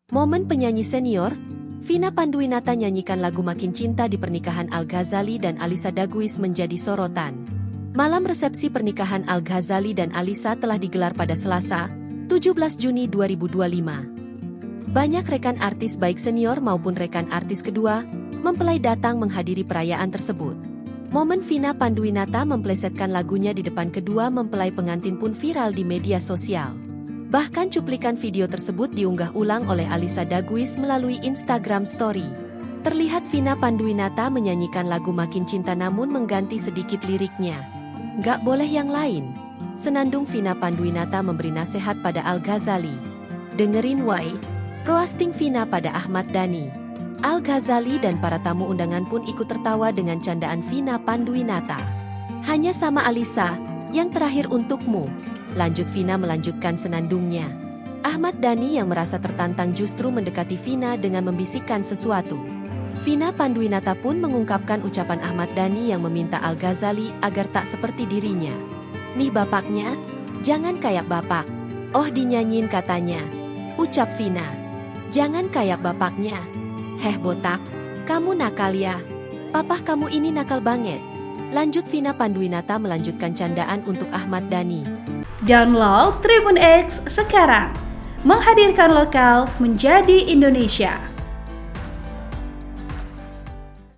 Momen penyanyi senior, Vina Panduwinata nyanyikan lagu Makin Cinta di pernikahan Al-Ghazali dan Alyssa Daguis menjadi sorotan. Malam resepsi pernikahan Al-Ghazali dan Alyssa telah digelar pada Selasa, 17 Juni 2025. Banyak rekan artis baik senior maupun rekan artis kedua, mempelai datang menghadiri perayaan tersebut. Momen Vina Panduwinata memplesetkan lagunya di depan kedua mempelai pengantin pun viral di media sosial. Bahkan cuplikan video tersebut diunggah ulang oleh Alyssa Daguis melalui Instagram Story. Terlihat Vina Panduwinata menyanyikan lagu Makin Cinta namun mengganti sedikit liriknya. Gak boleh yang lain. Senandung Vina Panduwinata memberi nasihat pada Al-Ghazali. Dengerin wai, roasting Vina pada Ahmad Dhani. Al-Ghazali dan para tamu undangan pun ikut tertawa dengan candaan Vina Panduwinata. Hanya sama Alyssa, yang terakhir untukmu. Lanjut Vina melanjutkan senandungnya. Ahmad Dhani yang merasa tertantang justru mendekati Vina dengan membisikkan sesuatu. Vina Panduwinata pun mengungkapkan ucapan Ahmad Dhani yang meminta Al-Ghazali agar tak seperti dirinya. Nih bapaknya, jangan kayak bapak. Oh dinyanyiin katanya. Ucap Vina. Jangan kayak bapaknya. Heh botak, kamu nakal ya. Papah kamu ini nakal banget. Lanjut Vina Panduwinata melanjutkan candaan untuk Ahmad Dhani. Download Tribun X sekarang. Menghadirkan lokal menjadi Indonesia.